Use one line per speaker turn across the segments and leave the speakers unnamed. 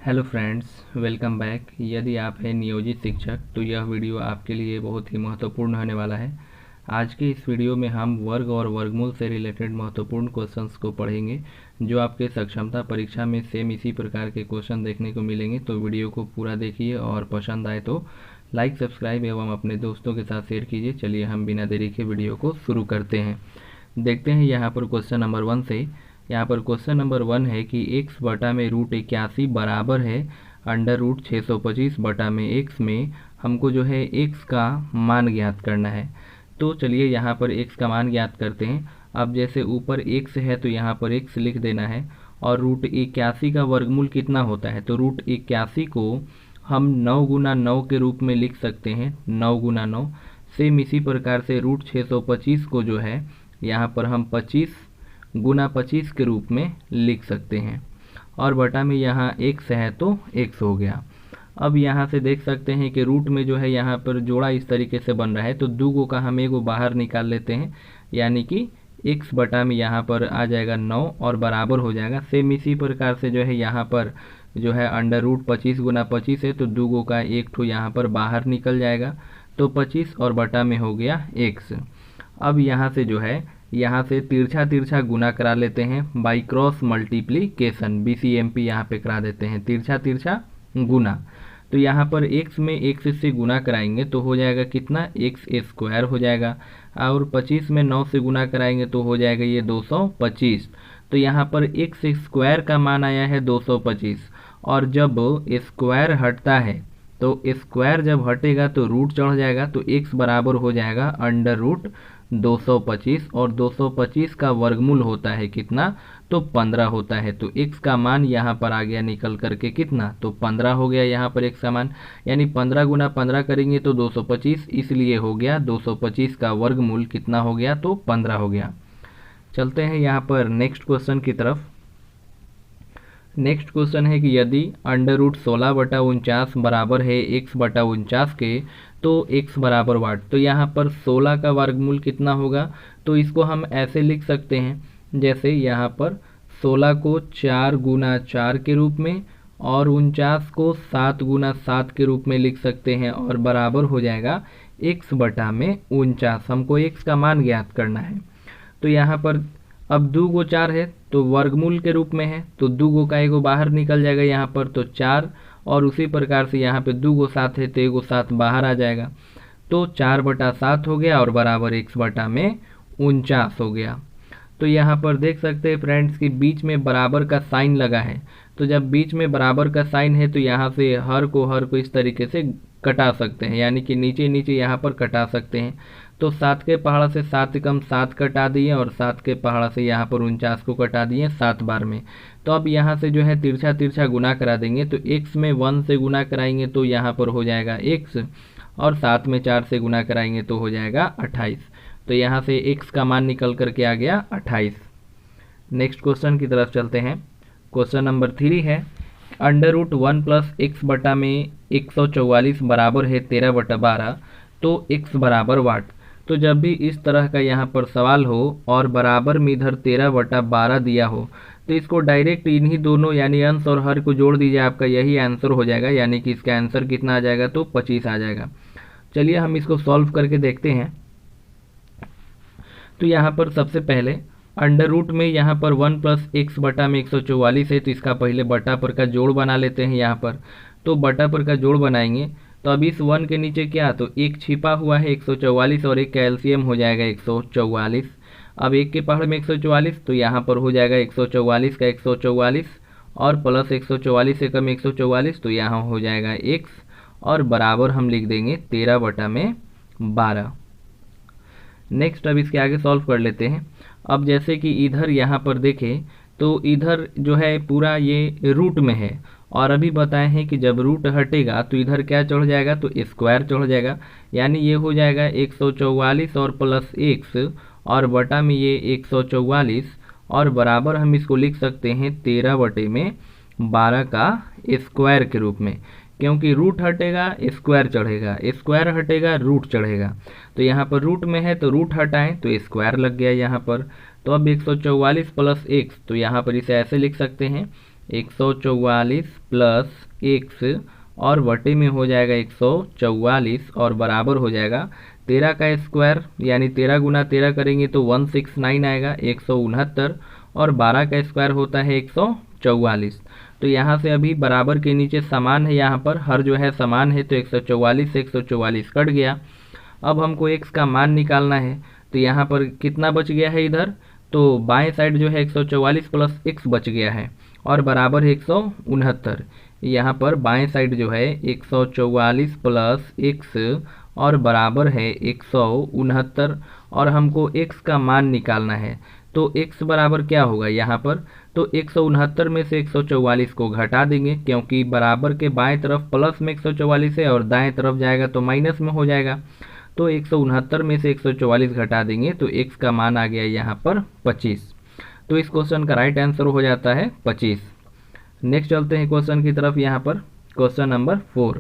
Hello friends, welcome back. यदि आप हैं नियोजित शिक्षक तो यह वीडियो आपके लिए बहुत ही महत्वपूर्ण होने वाला है। आज के इस वीडियो में हम वर्ग और वर्गमूल से रिलेटेड महत्वपूर्ण क्वेश्चंस को पढ़ेंगे जो आपके सक्षमता परीक्षा में सेम इसी प्रकार के क्वेश्चन देखने को मिलेंगे। तो वीडियो को पूरा देखिए और पसंद आए तो लाइक, सब्सक्राइब एवं अपने दोस्तों के साथ शेयर कीजिए। चलिए हम बिना देरी के वीडियो को शुरू करते हैं। देखते हैं यहाँ पर क्वेश्चन नंबर 1 से। यहाँ पर क्वेश्चन नंबर 1 है कि x बटा में √81 बराबर है √625 बटा में x में हमको जो है x का मान ज्ञात करना है। तो चलिए यहाँ पर x का मान ज्ञात करते हैं। अब जैसे ऊपर x है तो यहाँ पर x लिख देना है और √81 का वर्गमूल कितना होता है, तो √81 को हम 9 गुना 9 के रूप में लिख सकते हैं, 9 गुना 9। सेम इसी प्रकार से √625 को जो है यहाँ पर हम 25 गुना 25 के रूप में लिख सकते हैं और बटा में यहाँ x है तो x हो गया। अब यहाँ से देख सकते हैं कि रूट में जो है यहाँ पर जोड़ा इस तरीके से बन रहा है, तो दो का हम एगो बाहर निकाल लेते हैं, यानी कि x बटा में यहाँ पर आ जाएगा 9 और बराबर हो जाएगा। सेम इसी प्रकार से जो है यहाँ पर जो है √25 गुना 25 है तो दो का एक ठो यहाँ पर बाहर निकल जाएगा, तो 25 और बटा में हो गया x। अब यहाँ से जो है यहाँ से तिरछा तिरछा गुना करा लेते हैं बाई क्रॉस मल्टीप्लीकेशन, BCMP यहाँ पे करा देते हैं, तिरछा तिरछा गुना। तो यहाँ पर x में x से गुना कराएंगे तो हो जाएगा कितना, x² हो जाएगा, और 25 में 9 से गुना कराएंगे तो हो जाएगा ये 225। तो यहाँ पर x² का मान आया है 225, और जब स्क्वायर हटता है तो स्क्वायर जब हटेगा तो रूट चढ़ जाएगा, तो x बराबर हो जाएगा √225 और 225 का वर्गमूल होता है कितना, तो 15 होता है। तो x का मान यहाँ पर आ गया निकल करके कितना, तो 15 हो गया यहाँ पर x का मान, यानी 15 गुना 15 करेंगे तो 225, इसलिए हो गया 225 का वर्गमूल कितना हो गया, तो 15 हो गया। चलते हैं यहाँ पर नेक्स्ट क्वेश्चन की तरफ। नेक्स्ट क्वेश्चन है कि यदि √16 बटा 49 बराबर है x बटा 49 के तो x बराबर वाट। तो यहाँ पर 16 का वर्गमूल कितना होगा, तो इसको हम ऐसे लिख सकते हैं, जैसे यहाँ पर 16 को 4 गुना 4 के रूप में और 49 को 7 गुना 7 के रूप में लिख सकते हैं, और बराबर हो जाएगा x बटा में 49। हमको x का मान ज्ञात करना है। तो यहाँ पर अब 2 को 4 है तो वर्गमूल के रूप में है, तो 2 का एगो बाहर निकल जाएगा यहाँ पर, तो 4, और उसी प्रकार से यहाँ पे 2 को 7 है तो एगो 7 बाहर आ जाएगा, तो 4 बटा 7 हो गया और बराबर x बटा में 49 हो गया। तो यहाँ पर देख सकते हैं फ्रेंड्स कि बीच में बराबर का साइन लगा है, तो जब बीच में बराबर का साइन है तो यहाँ से हर को इस तरीके से कटा सकते हैं, यानी कि नीचे नीचे यहाँ पर कटा सकते हैं। तो 7 के पहाड़ा से 7 कम 7 कटा दिए और 7 के पहाड़ा से यहाँ पर 49 को कटा दिए 7 बार में। तो अब यहाँ से जो है तिरछा तिरछा गुना करा देंगे, तो x में 1 से गुना कराएंगे तो यहाँ पर हो जाएगा x, और 7 में 4 से गुना कराएंगे तो हो जाएगा 28। तो यहाँ से x का मान निकल करके आ गया 28। नेक्स्ट क्वेश्चन की तरफ चलते हैं। क्वेश्चन नंबर 3 है √1 प्लस x बटा में 144 बराबर है 13 बटा 12, तो x बराबर वाट। तो जब भी इस तरह का यहाँ पर सवाल हो और बराबर में इधर 13 बटा 12 दिया हो तो इसको डायरेक्ट इन्हीं दोनों यानी अंश और हर को जोड़ दीजिए, आपका यही आंसर हो जाएगा, यानी कि इसका आंसर कितना आ जाएगा, तो 25 आ जाएगा। चलिए हम इसको सॉल्व करके देखते हैं। तो यहाँ पर सबसे पहले अंडर रूट में यहाँ पर 1 प्लस x बटा में 144 है, तो इसका पहले बटा पर का जोड़ बना लेते हैं यहाँ पर। तो बटा पर का जोड़ बनाएंगे तो अब इस 1 के नीचे क्या, तो एक छिपा हुआ है 144 और एक कैल्शियम हो जाएगा 144। अब एक के पहाड़ में 144 तो यहाँ पर हो जाएगा 144 का 144 और प्लस 144 से कम 144 तो यहाँ हो जाएगा x, और बराबर हम लिख देंगे 13 बटा में 12। नेक्स्ट अब इसके आगे सॉल्व कर लेते हैं। अब जैसे कि इधर यहाँ पर देखें तो इधर जो है पूरा ये रूट में है, और अभी बताए हैं कि जब रूट हटेगा तो इधर क्या चढ़ जाएगा, तो स्क्वायर चढ़ जाएगा, यानी ये हो जाएगा 144 और प्लस x और बटा में ये 144, और बराबर हम इसको लिख सकते हैं 13 बटे में 12 का स्क्वायर के रूप में, क्योंकि रूट हटेगा स्क्वायर चढ़ेगा, स्क्वायर हटेगा रूट चढ़ेगा। तो यहाँ पर रूट में है तो रूट हटाएं तो स्क्वायर लग गया यहाँ पर। तो अब 144 प्लस x, तो यहाँ पर इसे ऐसे लिख सकते हैं 144 प्लस एक्स और बटे में हो जाएगा 144 और बराबर हो जाएगा 13 का स्क्वायर, यानी 13 गुना 13 करेंगे तो 169 आएगा 169, और 12 का स्क्वायर होता है 144। तो यहाँ से अभी बराबर के नीचे समान है, यहाँ पर हर जो है समान है, तो 144 से 144 कट गया। अब हमको x का मान निकालना है, तो यहाँ पर कितना बच गया है इधर, तो बाएं साइड जो है 144 प्लस x बच गया है और बराबर है 169। यहाँ पर बाएं साइड जो है 144 प्लस x और बराबर है 169, और हमको x का मान निकालना है। तो x बराबर क्या होगा यहाँ पर, तो 169 में से 144 को घटा देंगे, क्योंकि बराबर के बाएं तरफ प्लस में 144 है और दाएं तरफ जाएगा तो माइनस में हो जाएगा। तो 169 में से 144 घटा देंगे तो x का मान आ गया यहाँ पर 25। तो इस क्वेश्चन का राइट आंसर हो जाता है 25। नेक्स्ट चलते हैं क्वेश्चन की तरफ। यहाँ पर क्वेश्चन नंबर 4।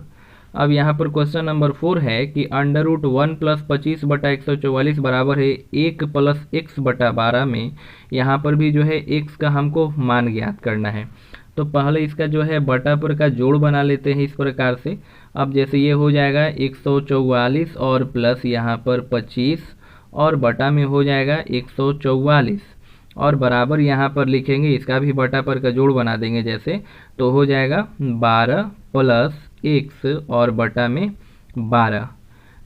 अब यहाँ पर क्वेश्चन नंबर 4 है कि √1 प्लस 25 बटा 144 बराबर है 1 प्लस x बटा 12 में यहाँ पर भी जो है x का हमको मान ज्ञात करना है। तो पहले इसका जो है बटा पर का जोड़ बना लेते हैं इस प्रकार से। अब जैसे ये हो जाएगा 144 और प्लस यहाँ पर 25 और बटा में हो जाएगा 144 और बराबर यहाँ पर लिखेंगे, इसका भी बटा पर का जोड़ बना देंगे जैसे, तो हो जाएगा 12 प्लस x और बटा में 12।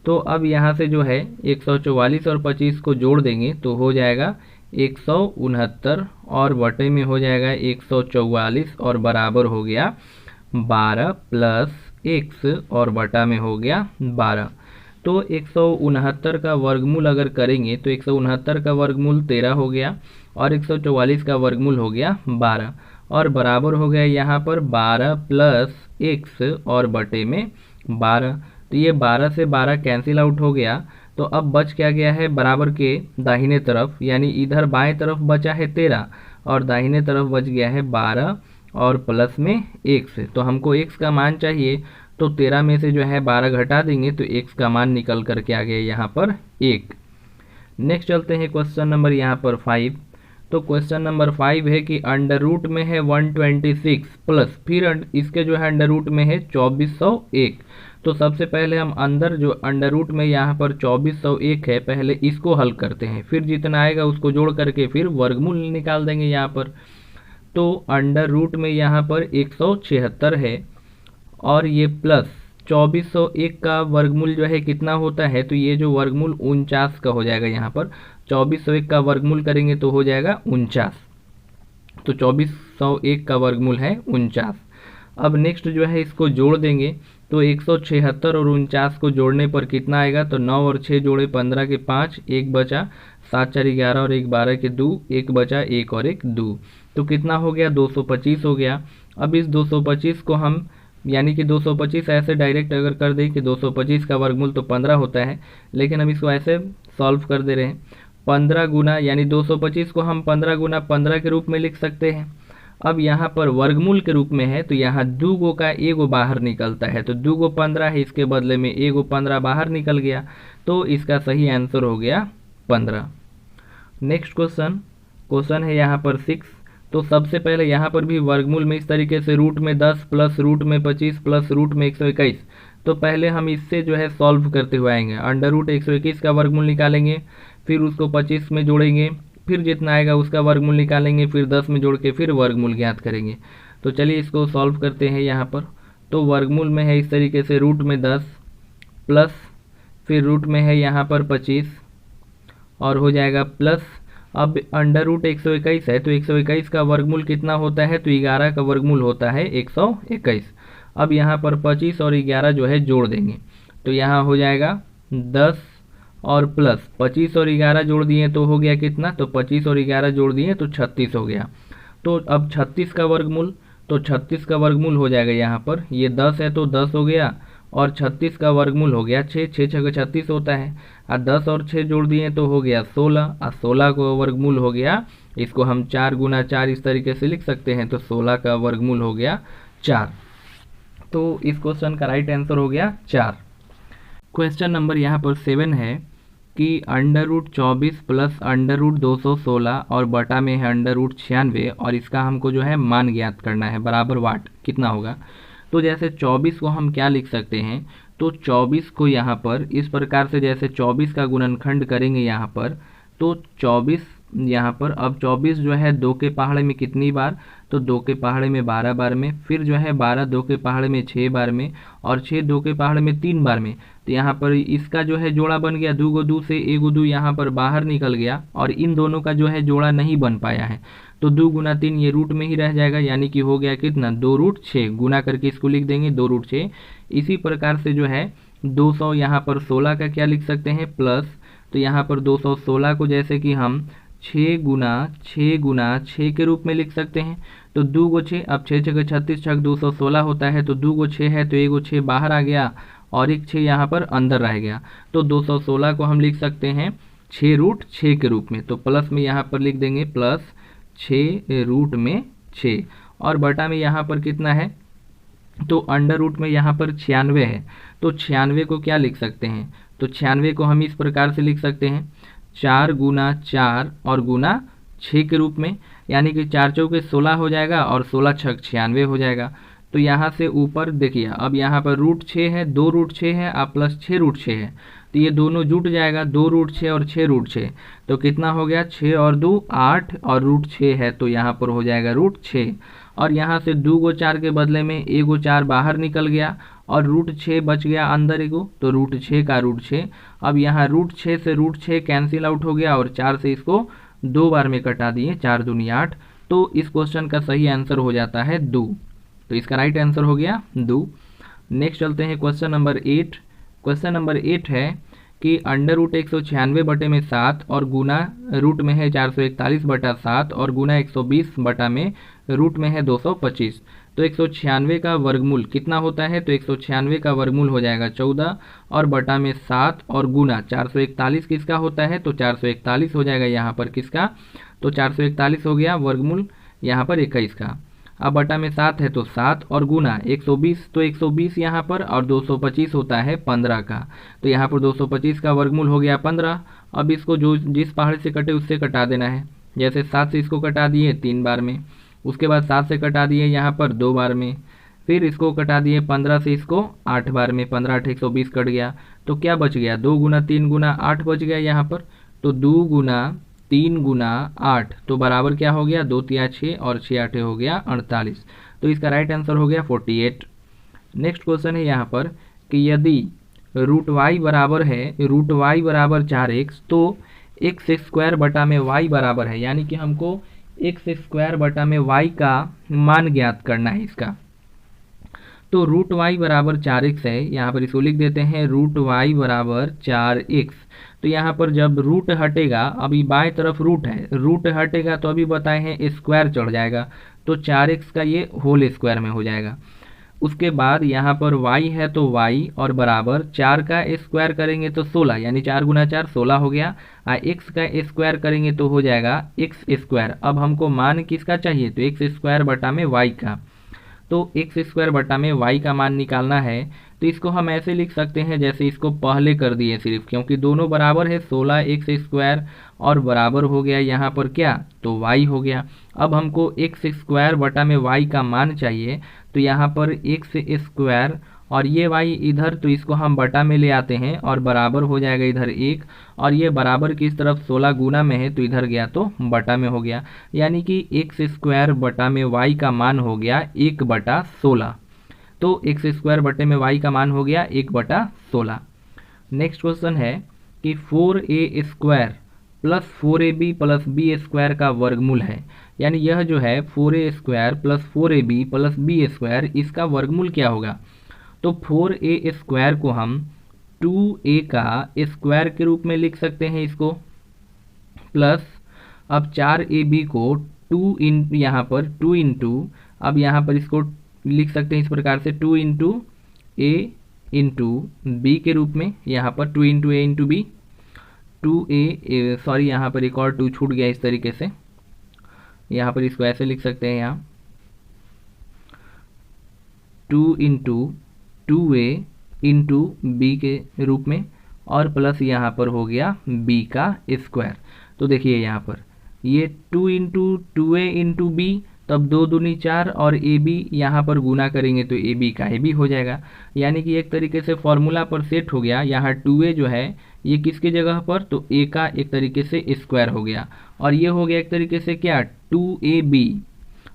तो अब यहाँ से जो है 144 और 25 को जोड़ देंगे तो हो जाएगा 169 और बटे में हो जाएगा 144 और बराबर हो गया 12 प्लस x और बटा में हो गया 12। तो 169 का वर्गमूल अगर करेंगे तो 169 का वर्गमूल 13 हो गया और 144 का वर्गमूल हो गया 12 और बराबर हो गया यहाँ पर 12 प्लस x और बटे में 12। तो ये 12 से 12 कैंसिल आउट हो गया। तो अब बच क्या गया है बराबर के दाहिने तरफ, यानी इधर बाएं तरफ बचा है 13 और दाहिने तरफ बच गया है 12 और प्लस में x। तो हमको x का मान चाहिए, तो 13 में से जो है 12 घटा देंगे तो x का मान निकल करके आ गया यहाँ पर 1। नेक्स्ट चलते हैं क्वेश्चन नंबर यहाँ पर 5। तो क्वेश्चन नंबर 5 है कि अंडर रूट में है 126 प्लस फिर इसके जो है अंडर रूट में है 2401। तो सबसे पहले हम अंदर जो अंडर रूट में यहाँ पर 2401 है पहले इसको हल करते हैं, फिर जितना आएगा उसको जोड़ करके फिर वर्गमूल निकाल देंगे यहाँ पर। तो अंडर रूट में यहाँ पर 176 है और ये प्लस 2401 का वर्गमूल जो है कितना होता है, तो ये जो वर्गमूल 49 का हो जाएगा। यहाँ पर 2401 का वर्गमूल करेंगे तो हो जाएगा 49। तो 2401 का वर्गमूल है 49। अब नेक्स्ट जो है इसको जोड़ देंगे तो 176 और 49 को जोड़ने पर कितना आएगा, तो 9 और 6 जोड़े 15 के 5, 1 बचा, 7 4 11 और 1 12 के 2, 1 बचा, 1 और 1 2। तो कितना हो गया 225 हो गया। अब इस 225 को हम यानी कि 225 ऐसे डायरेक्ट अगर कर दें कि 225 का वर्गमूल तो 15 होता है, लेकिन हम इसको ऐसे सॉल्व कर दे रहे हैं 15 गुना, यानी 225 को हम 15 गुना 15 के रूप में लिख सकते हैं। अब यहाँ पर वर्गमूल के रूप में है तो यहाँ 2 गो का 1 गो बाहर निकलता है, तो 2 गो 15 है, इसके बदले में 1 गो 15 बाहर निकल गया, तो इसका सही आंसर हो गया 15। नेक्स्ट क्वेश्चन है यहाँ पर 6। तो सबसे पहले यहाँ पर भी वर्गमूल में इस तरीके से रूट में 10 प्लस रूट में 25 प्लस रूट में 121। तो पहले हम इससे जो है सॉल्व करते हुए आएंगे, अंडर रूट 121 का वर्गमूल निकालेंगे, फिर उसको 25 में जोड़ेंगे, फिर जितना आएगा उसका वर्गमूल निकालेंगे, फिर 10 में जोड़ के फिर वर्गमूल ज्ञात करेंगे। तो चलिए इसको सॉल्व करते हैं यहाँ पर। तो वर्गमूल में है इस तरीके से रूट में 10 प्लस फिर रूट में है यहाँ पर 25 और हो जाएगा प्लस। अब अंडर रूट 121 है तो 121 का वर्गमूल कितना होता है, तो 11 का वर्गमूल होता है 121। अब यहाँ पर 25 और 11 जो है जोड़ देंगे तो यहाँ हो जाएगा 10 और प्लस 25 और 11 जोड़ दिए तो हो गया कितना, तो 25 और 11 जोड़ दिए तो 36 हो गया। तो अब 36 का वर्गमूल, तो 36 का वर्गमूल हो जाएगा यहाँ पर, ये 10 है तो 10 हो गया और 36 का वर्गमूल हो गया 6, 6 6 36 होता है, और 10 और 6 जोड़ दिए तो हो गया 16, और 16 का वर्गमूल हो गया, इसको हम 4 गुना 4 इस तरीके से लिख सकते हैं, तो 16 का वर्गमूल हो गया 4। तो इस क्वेश्चन का राइट आंसर हो गया 4। क्वेश्चन नंबर यहाँ पर 7 है कि √24 प्लस √216 और बटा में है √96 और इसका हमको जो है मान ज्ञात करना है बराबर वाट कितना होगा। तो जैसे 24 को हम क्या लिख सकते हैं, तो 24 को यहाँ पर इस प्रकार से जैसे 24 का गुणनखंड करेंगे यहाँ पर, तो 24 यहाँ पर, अब 24 जो है 2 के पहाड़े में कितनी बार, तो 2 के पहाड़े में 12 बार में, फिर जो है 12 2 के पहाड़े में 6 बार में, और 6 2 के पहाड़े में 3 बार में। तो यहाँ पर इसका जो है जोड़ा बन गया, 2 2 से 1 2 यहाँ पर बाहर निकल गया और इन दोनों का जो है जोड़ा नहीं बन पाया है, तो 2 × 3 ये रूट में ही रह जाएगा, यानी कि हो गया कितना 2√6, गुना करके इसको लिख देंगे 2√6। इसी प्रकार से जो है 200 यहाँ पर 16 का क्या लिख सकते हैं प्लस, तो यहाँ पर 216 को जैसे कि हम 6 × 6 के रूप में लिख सकते हैं, तो 2 × 6, अब 6 6 36 6 216 होता है, तो 2 × 6 है तो 1 × 6 बाहर आ गया और एक 6 यहाँ पर अंदर रह गया, तो 216 को हम लिख सकते हैं 6√6 के रूप में। तो प्लस में यहाँ पर लिख देंगे प्लस 6√6 और बटा में यहाँ पर कितना है, तो अंडर रूट में यहाँ पर 96 है, तो 96 को क्या लिख सकते हैं, तो 96 को हम इस प्रकार से लिख सकते हैं 4 × 4 और गुना 6 के रूप में, यानी कि 4 चौके 16 हो जाएगा और 16 छक 96 हो जाएगा। तो यहाँ से ऊपर देखिए, अब यहाँ पर √6 है, 2√6 है आप प्लस 6√6 है, तो ये दोनों जुट जाएगा, 2√6 और 6√6, तो कितना हो गया 6 और 2 8 और √6 है, तो यहाँ पर हो जाएगा √6। और यहाँ से 2 × 4 के बदले में 1 × 4 बाहर निकल गया और √6 बच गया अंदर एगो, तो √6 का √6। अब यहाँ √6 से √6 कैंसिल आउट हो गया और 4 से इसको 2 बार में कटा दिए, 4 दूनी 8, तो इस क्वेश्चन का सही आंसर हो जाता है 2। तो इसका राइट आंसर हो गया 2। नेक्स्ट चलते हैं क्वेश्चन नंबर 8। क्वेश्चन नंबर 8 है कि √196 बटे में 7 और गुना रूट में है 441 बटा 7 और गुना 120 बटा में रूट में है 225। तो 196 का वर्गमूल कितना होता है, तो 196 का वर्गमूल हो जाएगा 14 और बटा में 7 और गुना 441 किसका होता है, तो 441 हो जाएगा यहाँ पर किसका, तो 441 हो गया वर्गमूल यहाँ पर 21 का। अब बटा में 7 है तो 7 और गुना 120, तो 120 यहाँ पर और 225 होता है 15 का, तो यहाँ पर 225 का वर्गमूल हो गया 15। अब इसको जो जिस पहाड़ से कटे उससे कटा देना है, जैसे 7 से इसको कटा दिए 3 बार में, उसके बाद 7 से कटा दिए यहाँ पर 2 बार में, फिर इसको कटा दिए 15 से इसको 8 बार में, 15 8 120 कट गया, तो क्या बच गया 2 × 3 × 8 बच गया यहाँ पर, तो 2 × 3 × 8 तो बराबर क्या हो गया 2 3 6 और 6 8 हो गया 48। तो इसका राइट आंसर हो गया 48। नेक्स्ट क्वेश्चन है यहाँ पर कि यदि √y बराबर है, √y बराबर 4x, तो x² बटा में y बराबर है, यानी कि हमको x² बटा में y का मान ज्ञात करना है इसका। तो √y बराबर 4x है, यहाँ पर इसको लिख देते हैं √y बराबर 4x। तो यहाँ पर जब रूट हटेगा, अभी बाएं तरफ रूट है, रूट हटेगा तो अभी बताए हैं स्क्वायर चढ़ जाएगा, तो 4x का ये होल स्क्वायर में हो जाएगा। उसके बाद यहाँ पर y है तो y और बराबर 4 का स्क्वायर करेंगे तो 16, यानी 4 × 4 16 हो गया, x का स्क्वायर करेंगे तो हो जाएगा x²। अब हमको मान किसका चाहिए, तो x² बटा में y का, तो x² बटा में y का मान निकालना है। तो इसको हम ऐसे लिख सकते हैं जैसे इसको पहले कर दिए सिर्फ, क्योंकि दोनों बराबर है, 16 x² और बराबर हो गया यहाँ पर क्या, तो y हो गया। अब हमको x² बटा में y का मान चाहिए, तो यहाँ पर x² और ये y इधर, तो इसको हम बटा में ले आते हैं और बराबर हो जाएगा इधर 1, और ये बराबर की इस तरफ 16 गुना में है तो इधर गया तो बटा में हो गया, यानी कि x² बटा में y का मान हो गया 1/16। तो x² बटे में y का मान हो गया 1/16। नेक्स्ट क्वेश्चन है कि 4a² plus 4ab plus b² का वर्गमूल है, यानी यह जो है 4a² plus 4ab plus b², इसका वर्गमूल क्या होगा। तो 4a² को हम 2a का स्क्वायर के रूप में लिख सकते हैं इसको, प्लस अब 4ab को 2 इन यहाँ पर 2 × अब यहाँ पर इसको लिख सकते हैं इस प्रकार से 2 × a × b के रूप में, यहाँ पर 2 × a × b, 2a सॉरी यहाँ पर एक और 2 छूट गया, इस तरीके से यहाँ पर इसको ऐसे लिख सकते हैं, यहाँ 2 × 2a × b के रूप में, और प्लस यहाँ पर हो गया b का स्क्वायर। तो देखिए यहाँ पर ये 2 इंटू 2a इंटू बी, तब 2 दूनी 4 और ए बी यहाँ पर गुना करेंगे तो ए बी का ए बी हो जाएगा। यानी कि एक तरीके से फॉर्मूला पर सेट हो गया। यहाँ 2a जो है ये किसकी जगह पर, तो a का एक तरीके से स्क्वायर हो गया, और ये हो गया एक तरीके से क्या 2ab,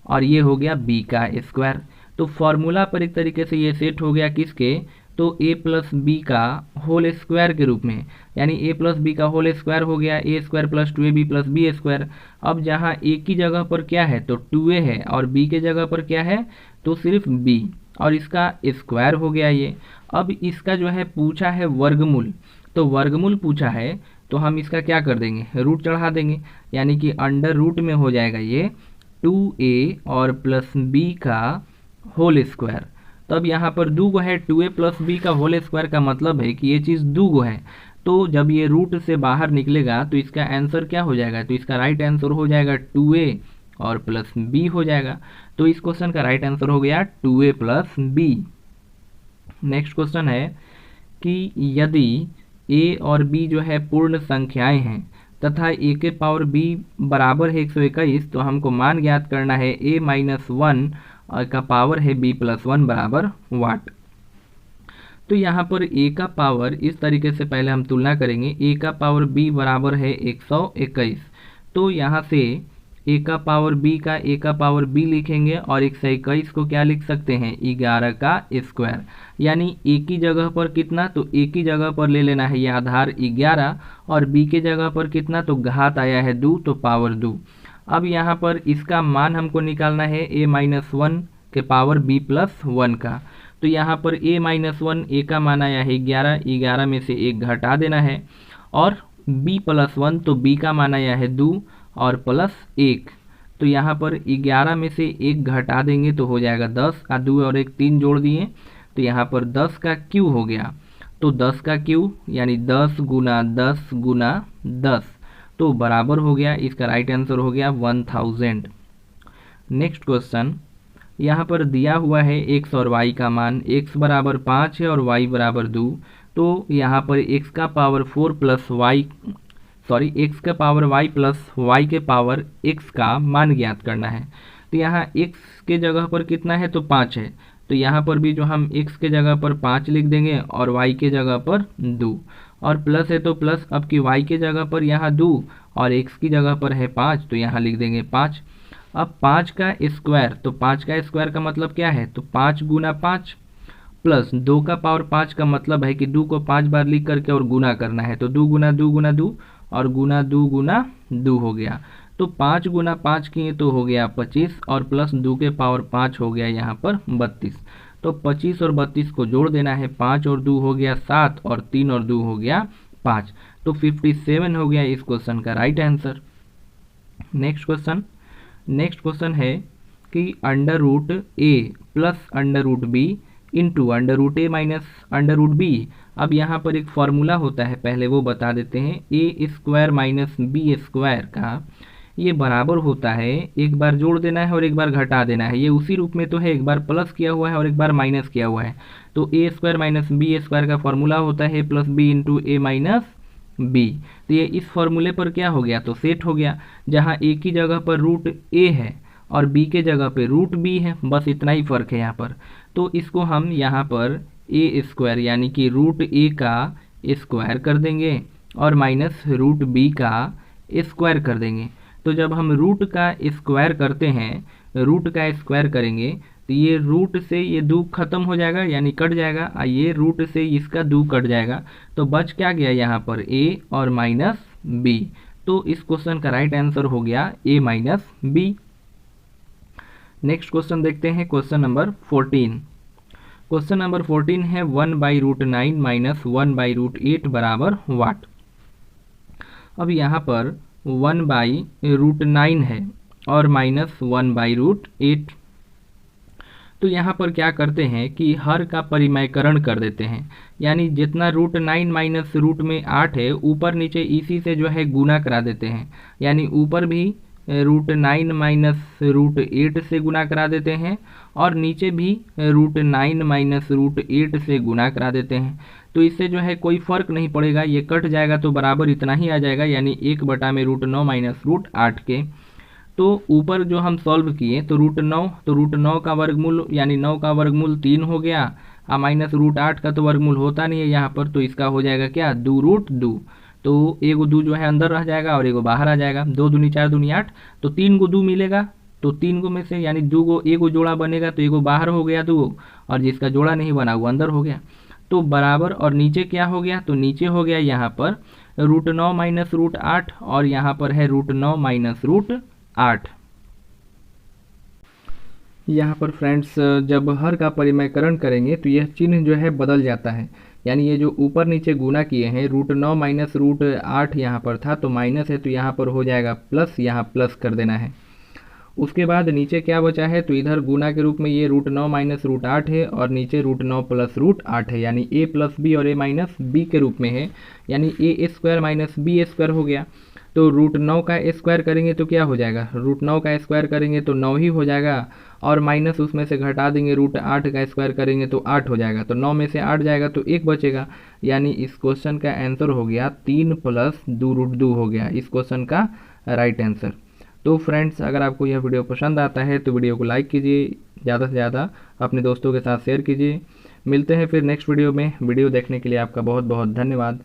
और ये हो गया b का स्क्वायर। तो फॉर्मूला पर एक तरीके से ये सेट हो गया किसके, तो a प्लस बी का होल स्क्वायर के रूप में। यानी a प्लस बी का होल स्क्वायर हो गया a square plus 2ab plus b square. अब जहाँ a की जगह पर क्या है तो 2a है, और b के जगह पर क्या है तो सिर्फ b, और इसका स्क्वायर हो गया ये। अब इसका जो है पूछा है वर्गमूल, तो वर्गमूल पूछा है तो हम इसका क्या कर देंगे, रूट चढ़ा देंगे। यानी कि अंडर रूट में हो जाएगा ये 2a और प्लस b का होल स्क्वायर। तब यहाँ पर दो गो है, 2a प्लस बी का होल स्क्वायर का मतलब है कि ये चीज़ दो गो है। तो जब ये रूट से बाहर निकलेगा तो इसका आंसर क्या हो जाएगा, तो इसका राइट आंसर हो जाएगा 2a और प्लस b हो जाएगा। तो इस क्वेश्चन का राइट आंसर हो गया 2a plus b। Next question है कि यदि a और b जो है पूर्ण संख्याएं हैं तथा a के पावर b बराबर है 121, तो हमको मान ज्ञात करना है a माइनस 1 का पावर है b प्लस 1 बराबर वाट। तो यहाँ पर a का पावर इस तरीके से पहले हम तुलना करेंगे, a का पावर b बराबर है 121। तो यहाँ से a का पावर b का a का पावर b लिखेंगे, और 121 को क्या लिख सकते हैं 11 का स्क्वायर। यानी a की जगह पर कितना, तो a की जगह पर ले लेना है ये आधार 11, और b के जगह पर कितना, तो घात आया है 2 तो पावर 2। अब यहाँ पर इसका मान हमको निकालना है a माइनस 1 के पावर b प्लस 1 का। तो यहाँ पर a माइनस 1 a का मान आया है 11, 11 में से 1 घटा देना है, और b प्लस 1 तो b का मान आया है 2 और प्लस 1। तो यहाँ पर 11 में से 1 घटा देंगे तो हो जाएगा 10 का 2 और 1 3 जोड़ दिए, तो यहाँ पर 10 का क्यू हो गया। तो 10 का क्यू यानी 10 गुना 10 गुना 10, तो बराबर हो गया, इसका राइट आंसर हो गया 1000। नेक्स्ट क्वेश्चन, यहाँ पर दिया हुआ है x और y का मान, x बराबर 5 है और y बराबर 2। तो यहाँ पर x का पावर 4 प्लस y x का पावर y प्लस y के पावर x का मान ज्ञात करना है। तो यहाँ x के जगह पर कितना है तो 5 है, तो यहाँ पर भी जो हम x के जगह पर 5 लिख देंगे और y के जगह पर 2, और प्लस है तो प्लस, अब की y के जगह पर यहाँ 2 और x की जगह पर है 5, तो यहाँ लिख देंगे 5। अब 5 का स्क्वायर, तो 5 का स्क्वायर का मतलब क्या है, तो 5 गुना 5 प्लस 2 का पावर 5 का मतलब है कि 2 को 5 बार लिख करके और गुना करना है, तो 2 गुना 2 गुना 2 और गुना 2 गुना 2 हो गया। तो 5 गुना 5 किए तो हो गया 25, और प्लस 2 के पावर 5 हो गया यहाँ पर 32। तो 25 और 32 को जोड़ देना है, 5 और 2 हो गया 7 और 3 और 2 हो गया 5, तो 57 हो गया इस क्वेश्चन का राइट आंसर। नेक्स्ट क्वेश्चन है कि under root A plus under root B into under root A minus under root B. अब यहाँ पर एक फॉर्मूला होता है, पहले वो बता देते हैं। ए स्क्वायर माइनस बी स्क्वायर का ये बराबर होता है, एक बार जोड़ देना है और एक बार घटा देना है। ये उसी रूप में तो है, एक बार प्लस किया हुआ है और एक बार माइनस किया हुआ है। तो ए स्क्वायर माइनस बी स्क्वायर का फॉर्मूला होता है प्लस बी इंटू ए माइनस बी। तो ये इस फॉर्मूले पर क्या हो गया, तो सेट हो गया। जहाँ ए की जगह पर रूट ए है और बी के जगह पे रूट बी है, बस इतना ही फर्क है यहाँ पर। तो इसको हम यहाँ पर ए स्क्वायर यानी कि रूट ए का स्क्वायर कर देंगे और माइनस रूट बी का स्क्वायर कर देंगे। तो जब हम रूट का स्क्वायर करते हैं, रूट का स्क्वायर करेंगे तो ये रूट से ये 2 खत्म हो जाएगा यानी कट जाएगा, ये रूट से इसका 2 कट जाएगा, तो बच क्या गया यहाँ पर a और माइनस b। तो इस क्वेश्चन का राइट आंसर हो गया a minus b। Next question देखते हैं, क्वेश्चन नंबर 14। क्वेश्चन नंबर 14 है 1/√9 माइनस 1/√8 बराबर वाट। अब यहाँ पर 1/√9 है और माइनस 1/√8। तो यहाँ पर क्या करते हैं कि हर का परिमयकरण कर देते हैं, यानी जितना √9 माइनस रूट में 8 है ऊपर नीचे इसी से जो है गुना करा देते हैं। यानी ऊपर भी √9 माइनस √8 से गुना करा देते हैं और नीचे भी √9 माइनस √8 से गुना करा देते हैं। तो इससे जो है कोई फ़र्क नहीं पड़ेगा, ये कट जाएगा तो बराबर इतना ही आ जाएगा, यानी 1 में √9 माइनस √8 के। तो ऊपर जो हम सॉल्व किए तो √9, तो √9 का वर्गमूल यानी 9 का वर्गमूल 3 हो गया, माइनस √8 का तो वर्गमूल होता नहीं है यहाँ पर, तो इसका हो जाएगा क्या 2√2। तो एगो 2 जो है अंदर रह जाएगा और एगो बाहर आ जाएगा, 2 दूनी 4 दूनी 8, तो 3 गो 2 मिलेगा, तो 3 गो में से यानी 2 गो एगो जोड़ा बनेगा, तो एगो बाहर हो गया 2, और जिसका जोड़ा नहीं बना वो अंदर हो गया। तो बराबर, और नीचे क्या हो गया, तो नीचे हो गया यहाँ पर √9 माइनस √8, और यहाँ पर है √9 माइनस √8। यहाँ पर फ्रेंड्स जब हर का परिमयकरण करेंगे तो यह चिन्ह जो है बदल जाता है, यानी ये जो ऊपर नीचे गुना किए हैं, √9 माइनस √8 यहाँ पर था तो माइनस है, तो यहाँ पर हो जाएगा प्लस, यहाँ प्लस कर देना है। उसके बाद नीचे क्या बचा है, तो इधर गुना के रूप में ये √9 माइनस √8 है, और नीचे √9 प्लस √8 है, यानी a प्लस बी और a माइनस बी के रूप में है, यानी a² माइनस b² हो गया। तो √9 का स्क्वायर करेंगे तो क्या हो जाएगा, √9 का स्क्वायर करेंगे तो 9 ही हो जाएगा, और माइनस उसमें से घटा देंगे, √8 का स्क्वायर करेंगे तो 8 हो जाएगा, तो 9 में से 8 जाएगा तो 1 बचेगा, यानी इस क्वेश्चन का आंसर हो गया 3 + 2√2 हो गया इस क्वेश्चन का राइट आंसर। तो फ्रेंड्स अगर आपको यह वीडियो पसंद आता है तो वीडियो को लाइक कीजिए, ज़्यादा से ज़्यादा अपने दोस्तों के साथ शेयर कीजिए। मिलते हैं फिर नेक्स्ट वीडियो में। वीडियो देखने के लिए आपका बहुत बहुत धन्यवाद।